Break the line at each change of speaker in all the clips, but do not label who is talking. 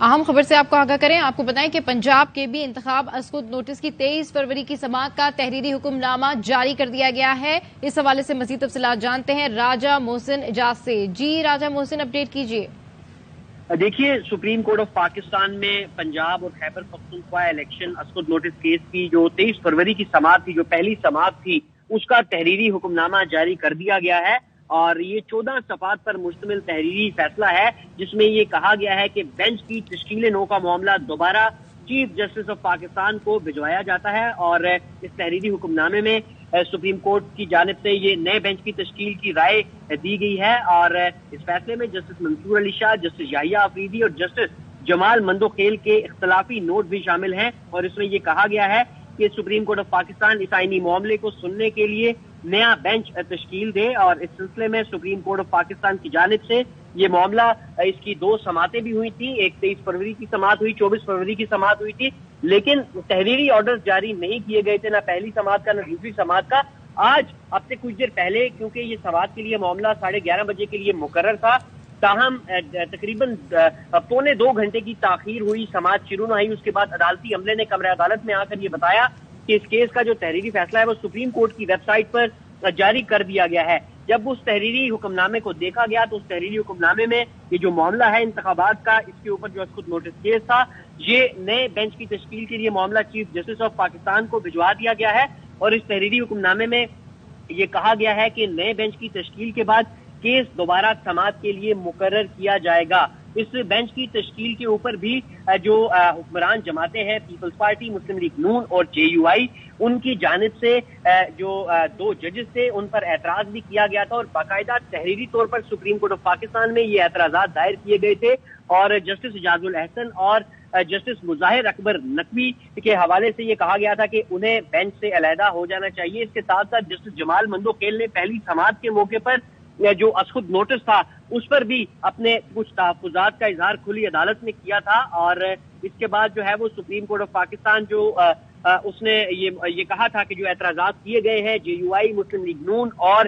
اہم خبر سے آپ کو آگاہ کریں، آپ کو بتائیں کہ پنجاب کے بھی انتخاب اسکود نوٹس کی 23 فروری کی سماعت کا تحریری حکم نامہ جاری کر دیا گیا ہے۔ اس حوالے سے مزید تفصیلات جانتے ہیں راجہ محسن اجاز سے۔ جی راجہ محسن، اپڈیٹ کیجیے۔
دیکھیے، سپریم کورٹ آف پاکستان میں پنجاب اور Khyber Pakhtunkhwa election اسکود notice case کی جو 23 فروری کی سماعت تھی، جو پہلی سماعت تھی، اس کا تحریری حکم نامہ جاری کر دیا گیا ہے اور یہ 14 صفحات پر مشتمل تحریری فیصلہ ہے، جس میں یہ کہا گیا ہے کہ بینچ کی تشکیل نو کا معاملہ دوبارہ چیف جسٹس آف پاکستان کو بھجوایا جاتا ہے اور اس تحریری حکم نامے میں سپریم کورٹ کی جانب سے یہ نئے بینچ کی تشکیل کی رائے دی گئی ہے اور اس فیصلے میں جسٹس منصور علی شاہ، جسٹس یحییٰ آفریدی اور جسٹس جمال مندوخیل کے اختلافی نوٹ بھی شامل ہیں اور اس میں یہ کہا گیا ہے کہ سپریم کورٹ آف پاکستان اس آئینی معاملے کو سننے کے لیے نیا بینچ تشکیل دے اور اس سلسلے میں سپریم کورٹ آف پاکستان کی جانب سے یہ معاملہ، اس کی 2 سماعتیں بھی ہوئی تھیں، ایک 23 فروری کی سماعت ہوئی، 24 فروری کی سماعت ہوئی تھی، لیکن تحریری آرڈر جاری نہیں کیے گئے تھے، نہ پہلی سماعت کا نہ دوسری سماعت کا۔ آج اب سے کچھ دیر پہلے، کیونکہ یہ سماعت کے لیے معاملہ 11:30 بجے کے لیے مقرر تھا، تاہم تقریباً 1.25 گھنٹے کی تاخیر ہوئی، سماعت شروع نہ ہوئی۔ اس کے بعد عدالتی عملے نے کمرہ عدالت میں آ کر یہ بتایا کہ اس کیس کا جو تحریری فیصلہ ہے وہ سپریم کورٹ کی ویب سائٹ پر جاری کر دیا گیا ہے۔ جب اس تحریری حکم نامے کو دیکھا گیا تو اس تحریری حکم نامے میں یہ جو معاملہ ہے انتخابات کا، اس کے اوپر جو اسکود نوٹس کیس تھا، یہ نئے بینچ کی تشکیل کے لیے معاملہ چیف جسٹس آف پاکستان کو بھجوا دیا گیا ہے اور اس تحریری حکم نامے میں یہ کہا گیا ہے کہ نئے بینچ کی تشکیل کے بعد کیس دوبارہ سماعت کے لیے مقرر کیا جائے گا۔ اس بینچ کی تشکیل کے اوپر بھی جو حکمران جماعتیں ہیں، پیپلز پارٹی، مسلم لیگ نون اور جے یو آئی، ان کی جانب سے جو 2 ججز تھے ان پر اعتراض بھی کیا گیا تھا اور باقاعدہ تحریری طور پر سپریم کورٹ آف پاکستان میں یہ اعتراضات دائر کیے گئے تھے اور جسٹس اعجاز الاحسن اور جسٹس مظاہر اکبر نقوی کے حوالے سے یہ کہا گیا تھا کہ انہیں بینچ سے علیحدہ ہو جانا چاہیے۔ اس کے ساتھ ساتھ جسٹس جمال مندوخیل نے پہلی سماعت کے موقع پر جو اسکود نوٹس تھا اس پر بھی اپنے کچھ تحفظات کا اظہار کھلی عدالت میں کیا تھا اور اس کے بعد جو ہے وہ سپریم کورٹ آف پاکستان جو اس نے یہ کہا تھا کہ جو اعتراضات کیے گئے ہیں جے یو آئی، مسلم لیگ نون اور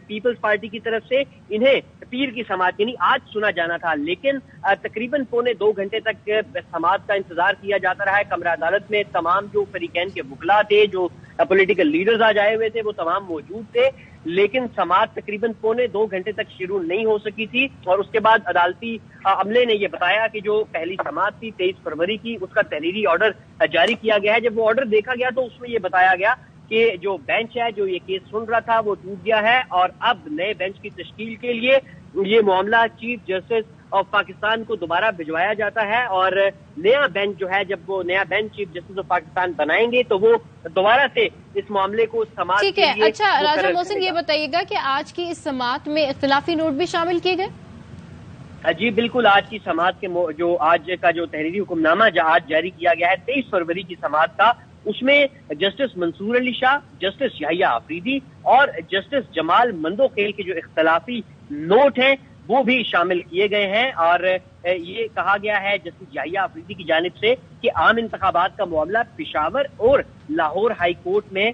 پیپلز پارٹی کی طرف سے، انہیں پیر کی سماعت یعنی آج سنا جانا تھا، لیکن تقریباً 2.25 گھنٹے تک سماعت کا انتظار کیا جاتا رہا ہے۔ کمرہ عدالت میں تمام جو فریقین کے وکلاء تھے، جو پولیٹیکل لیڈرز آج آئے ہوئے تھے، وہ تمام موجود تھے، لیکن سماعت تقریباً 2.25 گھنٹے تک شروع نہیں ہو سکی تھی اور اس کے بعد عدالتی عملے نے یہ بتایا کہ جو پہلی سماعت تھی 23 فروری کی، اس کا تحریری آرڈر جاری کیا گیا ہے۔ جب وہ آرڈر دیکھا گیا تو اس میں یہ بتایا گیا کہ جو بینچ ہے جو یہ کیس سن رہا تھا وہ ٹوٹ گیا ہے اور اب نئے بینچ کی تشکیل کے لیے یہ معاملہ چیف جسٹس آف پاکستان کو دوبارہ بھجوایا جاتا ہے اور نیا بینچ جو ہے، جب وہ نیا bench chief justice of Pakistan بنائیں گے تو وہ دوبارہ سے اس معاملے کو سماعت کے لیے۔
اچھا راجہ محسن، یہ بتائیے گا کہ آج کی اس سماعت میں اختلافی نوٹ بھی شامل کیے گئے؟
جی بالکل، آج کی سماعت کے جو آج کا جو تحریری حکم نامہ آج جاری کیا گیا ہے 23 فروری کی سماعت کا، اس میں جسٹس منصور علی شاہ، جسٹس یحییٰ آفریدی اور جسٹس جمال مندوخیل کے جو اختلافی نوٹ ہیں وہ بھی شامل کیے گئے ہیں اور یہ کہا گیا ہے جسٹس یحییٰ آفریدی کی جانب سے کہ عام انتخابات کا معاملہ پشاور اور لاہور ہائی کورٹ میں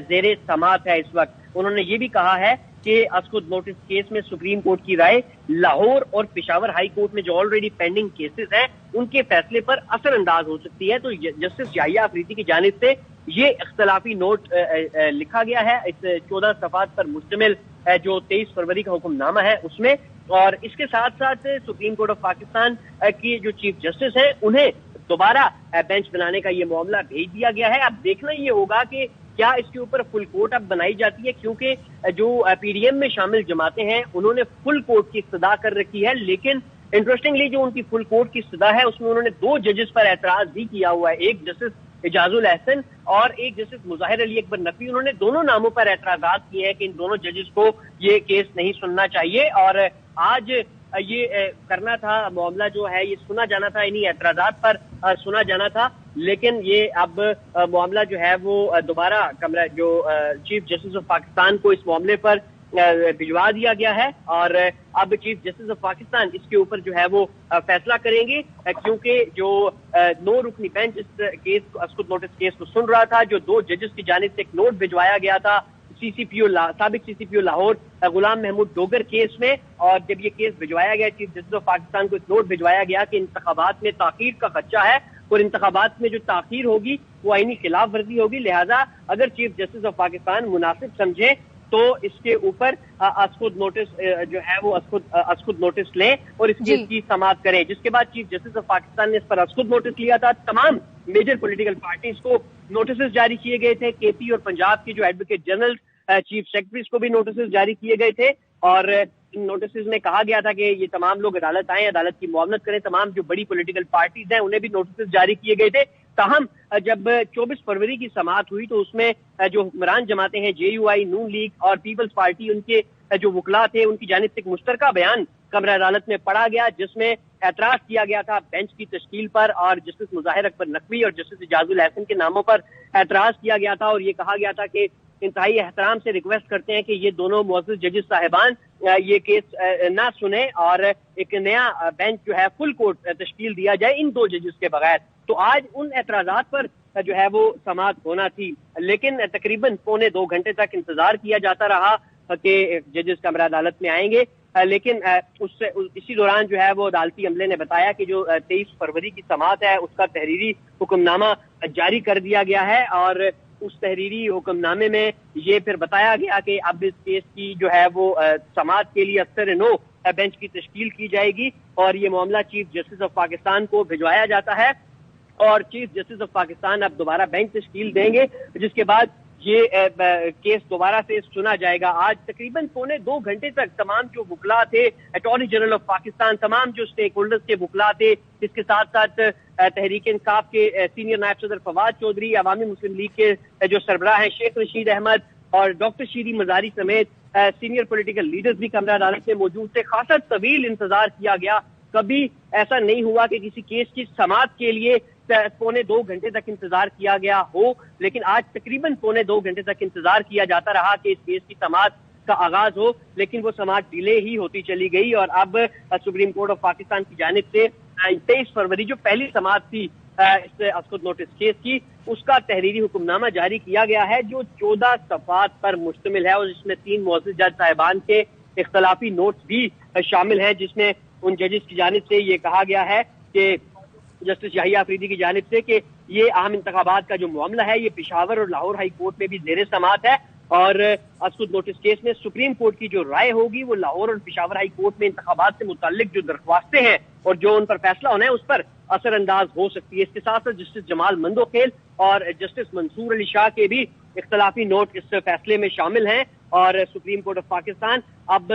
زیر سماعت ہے۔ اس وقت انہوں نے یہ بھی کہا ہے کہ اسکود نوٹس کیس میں سپریم کورٹ کی رائے لاہور اور پشاور ہائی کورٹ میں جو آلریڈی پینڈنگ کیسز ہیں ان کے فیصلے پر اثر انداز ہو سکتی ہے۔ تو جسٹس یحییٰ آفریدی کی جانب سے یہ اختلافی نوٹ لکھا گیا ہے اس 14 صفحات پر مشتمل جو 23 فروری کا حکم نامہ ہے اس میں، اور اس کے ساتھ ساتھ سپریم کورٹ آف پاکستان کی جو چیف جسٹس ہیں انہیں دوبارہ بینچ بنانے کا یہ معاملہ بھیج دیا گیا ہے۔ اب دیکھنا یہ ہوگا کہ کیا اس کے اوپر فل کورٹ اب بنائی جاتی ہے، کیونکہ جو پی ڈی ایم میں شامل جماعتیں ہیں انہوں نے فل کورٹ کی استدعا کر رکھی ہے، لیکن انٹرسٹنگلی جو ان کی فل کورٹ کی استدعا ہے اس میں انہوں نے 2 ججز پر اعتراض بھی کیا ہوا ہے، ایک جسٹس اعجاز الاحسن اور ایک جسٹس مظاہر علی اکبر نقوی۔ انہوں نے دونوں ناموں پر اعتراضات کیے ہیں کہ ان دونوں ججز کو یہ کیس نہیں سننا چاہیے اور آج یہ کرنا تھا، معاملہ جو ہے یہ سنا جانا تھا، انہی اعتراضات پر سنا جانا تھا، لیکن یہ اب معاملہ جو ہے وہ دوبارہ کمرہ جو چیف جسٹس آف پاکستان کو اس معاملے پر بھجوا دیا گیا ہے اور اب چیف جسٹس آف پاکستان اس کے اوپر جو ہے وہ فیصلہ کریں گے، کیونکہ جو 9 رکنی بینچ اس کیس کو اسکود نوٹس کیس کو سن رہا تھا، جو 2 ججز کی جانب سے ایک نوٹ بھجوایا گیا تھا साबिक CCPO लाहौर गुलाम महमूद डोगर केस में, और जब ये केस भिजवाया गया चीफ जस्टिस ऑफ पाकिस्तान को एक नोट भिजवाया गया कि इंतखाबात में ताखीर का खदशा है और इंतखाबात में जो ताखीर होगी वो आईनी खिलाफ वर्जी होगी, लिहाजा अगर चीफ जस्टिस ऑफ पाकिस्तान मुनासिब समझे तो इसके ऊपर अस्खुद नोटिस जो है वो अस्खुद नोटिस लें और इस केस की समाअत करें। जिसके बाद चीफ जस्टिस ऑफ पाकिस्तान ने इस पर अस्खुद नोटिस लिया था। तमाम मेजर पॉलिटिकल पार्टीज को नोटिस जारी किए गए थे। KP और पंजाब की जो एडवोकेट जनरल चीफ सेक्रेटरीज को भी नोटिस जारी किए गए थे और इन नोटिस में कहा गया था कि ये तमाम लोग अदालत आए, अदालत की मुआवनत करें। तमाम जो बड़ी पॉलिटिकल पार्टीज हैं उन्हें भी नोटिस जारी किए गए थे। ताहम जब 24 फरवरी की समाअत हुई तो उसमें जो हुक्मरान जमातें हैं JUI, नून लीग और पीपल्स पार्टी, उनके जो वकला थे उनकी जानिब से एक मुश्तरका बयान कमरा अदालत में पढ़ा गया जिसमें एतराज किया गया था बेंच की तश्कील पर और जस्टिस मुज़ाहिर अकबर नकवी और जस्टिस इजाजुल हसन के नामों पर एतराज किया गया था और ये कहा गया था कि इंतहाई एहतराम से रिक्वेस्ट करते हैं कि ये दोनों मुअज़्ज़ज़ जजेस साहिबान ये केस ना सुने और एक नया बेंच जो है फुल कोर्ट तश्कील दिया जाए इन दो जजेस के बगैर। तो आज उन एतराजात पर जो है वो समाअत होना थी, लेकिन तकरीबन 1.25 घंटे तक इंतजार किया जाता रहा कि जजेस कमरा अदालत में आएंगे, लेकिन इसी दौरान जो है वो अदालती अमले ने बताया कि जो 23 फरवरी की समाअत है उसका तहरीरी हुक्मनामा जारी कर दिया गया है और उस तहरीरी हुक्मनामे में ये फिर बताया गया कि अब इस केस की जो है वो समाअत के लिए अक्सर नो बेंच की तश्कील की जाएगी और ये मामला चीफ जस्टिस ऑफ पाकिस्तान को भिजवाया जाता है और चीफ जस्टिस ऑफ पाकिस्तान अब दोबारा बेंच तश्कील देंगे, जिसके बाद ये केस दोबारा से सुना जाएगा। आज तकरीबन 1.25 घंटे तक तमाम जो वकला थे, अटॉर्नी जनरल ऑफ पाकिस्तान, तमाम जो स्टेक होल्डर्स के वकला थे, इसके साथ साथ तहरीक इंसाफ के सीनियर नायब सदर फवाद चौधरी, अवामी मुस्लिम लीग के जो सरबराह हैं शेख रशीद अहमद और डॉक्टर शीरी मजारी समेत सीनियर पॉलिटिकल लीडर्स भी कमरा अदालत में मौजूद थे। खासा तवील इंतजार किया गया, कभी ऐसा नहीं हुआ कि किसी केस की समाअत के लिए 1.25 घंटे तक इंतजार किया गया हो, लेकिन आज तकरीबन 1.25 घंटे तक इंतजार किया जाता रहा कि इस केस की समाअत का आगाज हो, लेकिन वो समाअत डिले ही होती चली गई और अब सुप्रीम कोर्ट ऑफ पाकिस्तान की जानिब से 23 फरवरी जो पहली समाअत थी इस अस्खुद नोटिस केस की, उसका तहरीरी हुक्मनामा जारी किया गया है जो 14 सफ़हात पर मुश्तमिल है और जिसमें 3 मुअज़्ज़ज़ जज साहिबान के इख्तलाफी नोट्स भी शामिल हैं, जिसमें उन जजेस की जानिब से ये कहा गया है कि जस्टिस याहिया अफरीदी की जानिब से कि ये अहम इंतखाबात का जो मामला है ये पेशावर और लाहौर हाई कोर्ट में भी ज़ेरे समाअत है और अस्खुद नोटिस केस में सुप्रीम कोर्ट की जो राय होगी वो लाहौर और पेशावर हाई कोर्ट में इंतखाबात से मुताल्लिक जो दरख्वास्तें हैं और जो उन पर फैसला होना है उस पर असरअंदाज हो सकती है। इसके साथ साथ जस्टिस जमाल मंदोखेल और जस्टिस मंसूर अली शाह के भी इख्तलाफी नोट इस फैसले में शामिल हैं और सुप्रीम कोर्ट ऑफ पाकिस्तान अब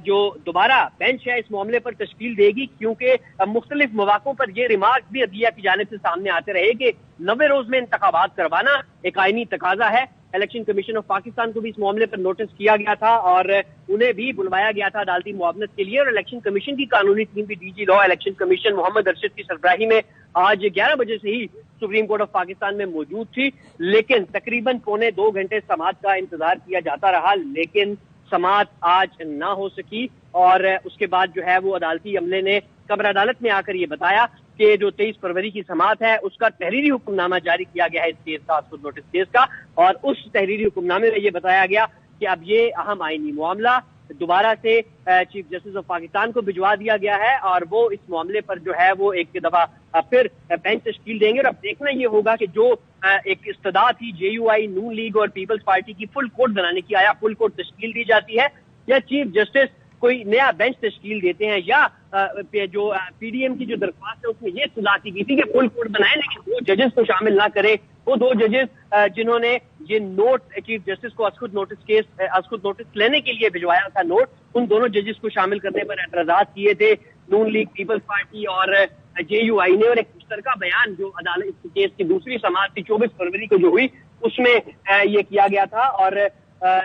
जो दोबारा बेंच है इस मामले पर तश्कील देगी, क्योंकि मुख्तलिफ मौक़ों पर ये रिमार्क भी अदलिया की जानिब से सामने आते रहे कि 90 रोज में इंतखाबात करवाना एक आईनी तकाजा है। इलेक्शन कमीशन ऑफ पाकिस्तान को भी इस मामले पर नोटिस किया गया था और उन्हें भी बुलवाया गया था अदालती मुआवनत के लिए और इलेक्शन कमीशन की कानूनी टीम भी DG law election commission Mohammad Arshad की सरबराही में आज 11 बजे से ही सुप्रीम कोर्ट ऑफ पाकिस्तान में मौजूद थी, लेकिन तकरीबन 1.25 घंटे समाअत का इंतजार किया जाता रहा, लेकिन समाअत आज ना हो सकी और उसके बाद जो है वो अदालती अमले ने कमरा अदालत में आकर ये बताया कि जो 23 फरवरी की समाअत है उसका तहरीरी हुक्मनामा जारी किया गया है इस केस का, अस्खुद नोटिस केस का, और उस तहरीरी हुक्मनामे में ये बताया गया कि अब ये अहम आईनी मामला दोबारा से चीफ जस्टिस ऑफ पाकिस्तान को भिजवा दिया गया है और वो इस मामले पर जो है वो एक दफा फिर बेंच तश्कील देंगे और अब देखना ये होगा कि जो एक इस्तदा थी JUI, नून लीग और पीपल्स पार्टी की फुल कोर्ट बनाने की, आया फुल कोर्ट तश्कील दी जाती है या चीफ जस्टिस कोई नया बेंच तश्कील देते हैं या जो PDM की जो दरख्वास्त है उसमें ये सुझाव की गई थी कि फुल कोर्ट बनाए लेकिन 2 जजेस को शामिल ना करे। वो 2 जजेस जिन्होंने ये नोट चीफ जस्टिस को अस्खुद नोटिस लेने के लिए भिजवाया था नोट, उन दोनों जजेस को शामिल करने पर एतराजात किए थे नून लीग, पीपल्स पार्टी और JUI ने, और एक मुश्तरका बयान जो अदालत इस केस की दूसरी समाअत थी 24 फरवरी को जो हुई उसमें ये किया गया था और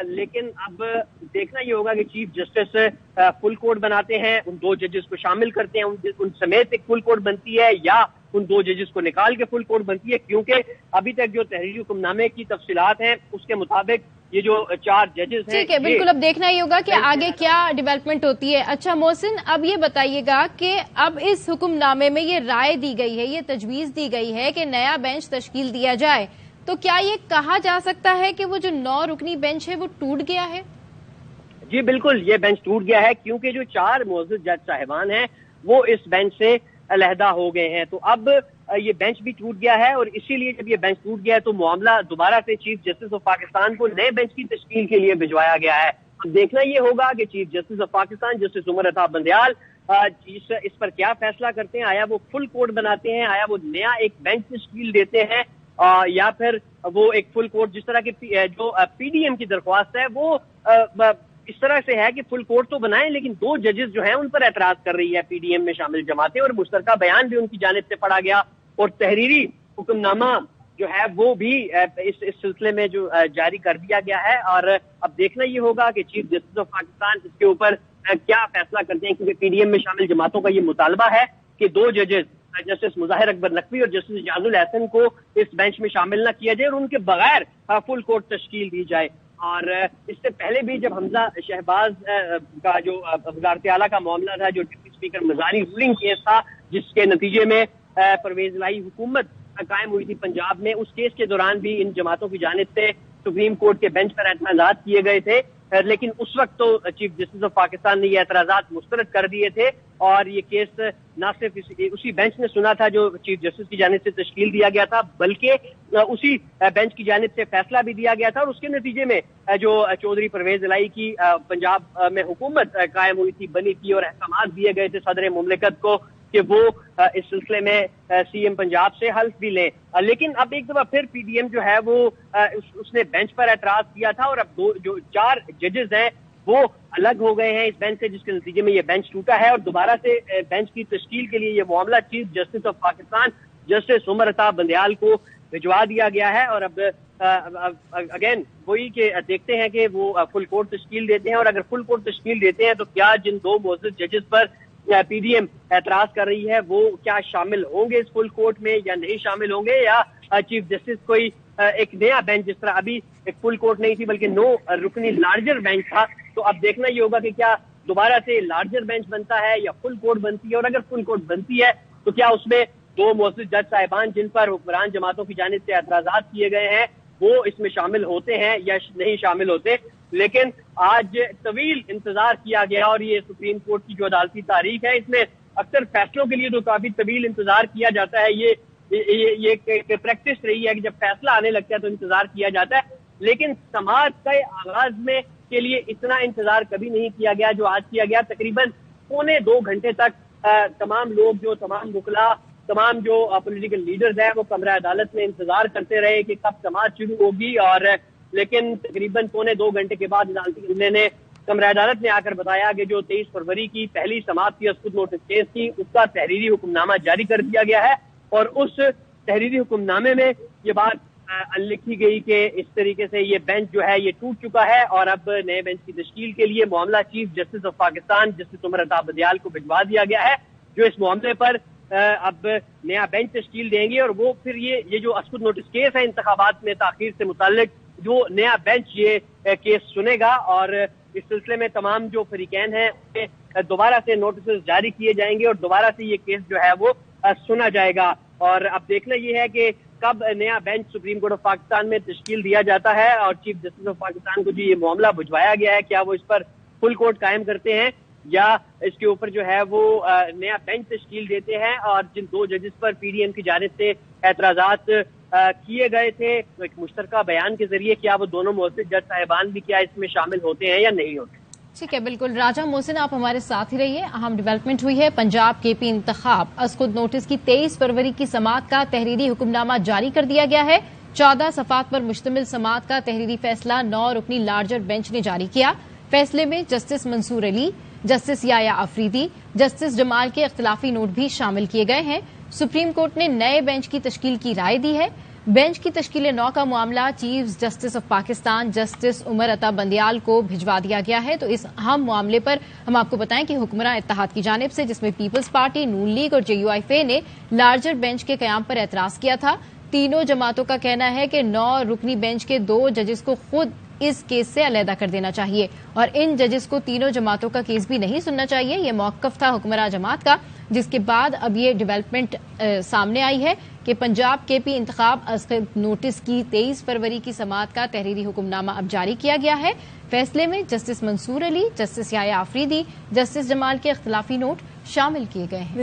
लेकिन अब देखना ये होगा कि चीफ जस्टिस फुल कोर्ट बनाते हैं, उन 2 जजेस को शामिल करते हैं, उन समेत एक फुल कोर्ट बनती है या उन 2 जजेस को निकाल के फुल कोर्ट बनती है, क्योंकि अभी तक जो तहरीरी हुक्मनामे की तफसीलात हैं उसके मुताबिक ये जो 4 जजेस हैं।
ठीक है, बिल्कुल अब देखना ही होगा कि आगे क्या डेवलपमेंट होती है। अच्छा मोहसिन, अब ये बताइएगा कि अब इस हुक्मनामे में ये राय दी गई है, ये तजवीज दी गई है कि नया बेंच तश्कील दिया जाए, तो क्या ये कहा जा सकता है कि वो जो 9 रुकनी बेंच है वो टूट गया है?
जी बिल्कुल, ये बेंच टूट गया है क्योंकि जो 4 मुअज़्ज़ज़ जज साहिबान हैं वो इस बेंच से अलहदा हो गए हैं। तो अब ये बेंच भी टूट गया है और इसीलिए जब ये बेंच टूट गया है तो मामला दोबारा से चीफ जस्टिस ऑफ पाकिस्तान को नए बेंच की तश्कील के लिए भिजवाया गया है। अब देखना ये होगा कि chief justice of Pakistan justice Umar Ata Bandial इस पर क्या फैसला करते हैं। आया वो फुल कोर्ट बनाते हैं, आया वो नया एक बेंच तश्कील देते हैं या फिर वो एक फुल कोर्ट जिस तरह की जो पीडीएम की दरख्वास्त है वो इस तरह से है कि फुल कोर्ट तो बनाएं लेकिन 2 जजेस जो हैं उन पर एतराज कर रही है पीडीएम में शामिल जमातें और मुश्तरका बयान भी उनकी जानिब से पढ़ा गया और तहरीरी हुक्मनामा जो है वो भी इस सिलसिले में जो जारी कर दिया गया है। और अब देखना ये होगा कि चीफ जस्टिस ऑफ पाकिस्तान इसके ऊपर क्या फैसला करते हैं क्योंकि पीडीएम में शामिल जमातों का ये मुतालबा है कि 2 जजेस जस्टिस मुज़ाहिर अकबर नकवी और जस्टिस इजाजुल एहसन को इस बेंच में शामिल न किया जाए और उनके बगैर फुल कोर्ट तश्कील दी जाए। और इससे पहले भी जब हमजा शहबाज का जो वज़ारत आला का मामला था, जो deputy speaker Mazari ruling case था जिसके नतीजे में परवेज इलाही हुकूमत कायम हुई थी पंजाब में, उस केस के दौरान भी इन जमातों की जानिब से सुप्रीम कोर्ट के बेंच पर एतराज़ात किए गए थे लेकिन उस वक्त तो चीफ जस्टिस ऑफ पाकिस्तान ने ये एतराज़ात मुस्तरद कर दिए थे और ये केस न सिर्फ उसी बेंच ने सुना था जो चीफ जस्टिस की जानिब से तश्कील दिया गया था बल्कि उसी बेंच की जानिब से फैसला भी दिया गया था और उसके नतीजे में जो चौधरी परवेज इलाही की पंजाब में हुकूमत कायम हुई थी, बनी थी और अहकाम दिए गए थे सदर मुमलिकत को कि वो इस सिलसिले में सीएम पंजाब से हल्फ भी लें। लेकिन अब एक दफा फिर पीडीएम जो है वो उसने बेंच पर एतराज किया था और अब जो 4 जजेस हैं वो अलग हो गए हैं इस बेंच से, जिसके नतीजे में ये बेंच टूटा है और दोबारा से बेंच की तश्कील के लिए ये मामला chief justice of Pakistan justice Umar Ata Bandial को भिजवा दिया गया है। और अब अगेन वही कि देखते हैं कि वो फुल कोर्ट तश्कील देते हैं और अगर फुल कोर्ट तश्कील देते हैं तो क्या जिन 2 मुअज़्ज़ज़ जजेस पर पीडीएम एतराज कर रही है वो क्या शामिल होंगे इस फुल कोर्ट में या नहीं शामिल होंगे, या चीफ जस्टिस कोई एक नया बेंच, जिस तरह अभी एक फुल कोर्ट नहीं थी बल्कि 9 रुकनी लार्जर बेंच था, तो अब देखना ये होगा कि क्या दोबारा से लार्जर बेंच बनता है या फुल कोर्ट बनती है और अगर फुल कोर्ट बनती है तो क्या उसमें 2 मुअज़्ज़ज़ जज साहिबान जिन पर हुक्मरान जमातों की जानिब से एतराज़ात किए गए हैं वो इसमें शामिल होते हैं या नहीं शामिल होते। लेकिन आज तवील इंतजार किया गया और ये सुप्रीम कोर्ट की जो अदालती तारीख है इसमें अक्सर फैसलों के लिए तो काफी तवील इंतजार किया जाता है। ये प्रैक्टिस रही है कि जब फैसला आने लगता है तो इंतजार किया जाता है, लेकिन समाज के आगाज में के लिए इतना इंतजार कभी नहीं किया गया जो आज किया गया। तकरीबन 1.25 घंटे तक तमाम लोग जो तमाम वकला तमाम जो पॉलिटिकल लीडर्स हैं वो कमरा अदालत में इंतजार करते रहे कि कब समाअत शुरू होगी, और लेकिन तकरीबन 1.25 घंटे के बाद अदालती अमले ने कमरा अदालत में आकर बताया कि जो 23 फरवरी की पहली समाअत थी अस्कुद नोटिस केस की उसका तहरीरी हुक्मनामा जारी कर दिया गया है और उस तहरीरी हुक्मनामे में ये बात लिखी गई कि इस तरीके से ये बेंच जो है ये टूट चुका है और अब नए बेंच की तश्कील के लिए मामला chief justice of Pakistan justice Umar Ata Bandial को भिजवा दिया गया है, जो इस मामले पर अब नया बेंच तश्कील देंगे और वो फिर ये जो अस्कुद नोटिस केस है इंतखाबात में ताखीर से मुताल्लिक जो नया बेंच ये केस सुनेगा और इस सिलसिले में तमाम जो फरीकैन हैं दोबारा से नोटिस जारी किए जाएंगे और दोबारा से ये केस जो है वो सुना जाएगा। और अब देखना ये है कि कब नया bench supreme court of Pakistan में तश्कील दिया जाता है और चीफ जस्टिस ऑफ पाकिस्तान को जो ये मामला भिजवाया गया है क्या वो इस पर फुल कोर्ट कायम करते हैं या इसके ऊपर जो है वो नया बेंच तश्कील देते हैं। और जिन 2 जजेस पर पीडीएम की जानिब से एतराजात किए गए थे तो एक मुश्तरका बयान के जरिए क्या वो दोनों मुअज़्ज़ज़ जज साहिबान भी क्या इसमें शामिल होते हैं या नहीं होते।
ठीक है, बिल्कुल। राजा मोहसिन आप हमारे साथ ही रहिए। अहम डेवलपमेंट हुई है, पंजाब केपी इंतखाब अस्कुद नोटिस की 23 फरवरी की समाअत का तहरीरी हुक्मनामा जारी कर दिया गया है। 14 सफ़ात पर मुश्तमिल समाअत का तहरीरी फैसला 9 रुकनी लार्जर बेंच ने जारी किया। फैसले में justice Mansoor Ali, justice Yahya Afridi, justice Jamal के इख्तिलाफी नोट भी शामिल किए गए हैं। सुप्रीम कोर्ट ने नए बेंच की तश्कील की राय दी है। बेंच की तश्कील 9 का मामला chief justice of Pakistan justice Umar Ata Bandial को भिजवा दिया गया है। तो इस अहम मामले पर हम आपको बताएं कि हुक्मरान इत्तेहाद की जानिब से जिसमें पीपल्स पार्टी, नून लीग और JUIF ने लार्जर बेंच के कयाम पर एतराज किया था। तीनों जमातों का कहना है कि 9 रुकनी बेंच के 2 जजेस को खुद اس کیس سے علیحدہ کر دینا چاہیے اور ان ججز کو تینوں جماعتوں کا کیس بھی نہیں سننا چاہیے. یہ موقف تھا حکمراں جماعت کا، جس کے بعد اب یہ ڈیولپمنٹ سامنے آئی ہے کہ پنجاب کے پی انتخاب اسقد نوٹس کی 23 فروری کی سماعت کا تحریری حکم نامہ اب جاری کیا گیا ہے. فیصلے میں جسٹس منصور علی، جسٹس یحییٰ آفریدی، جسٹس جمال کے اختلافی نوٹ شامل کیے گئے ہیں.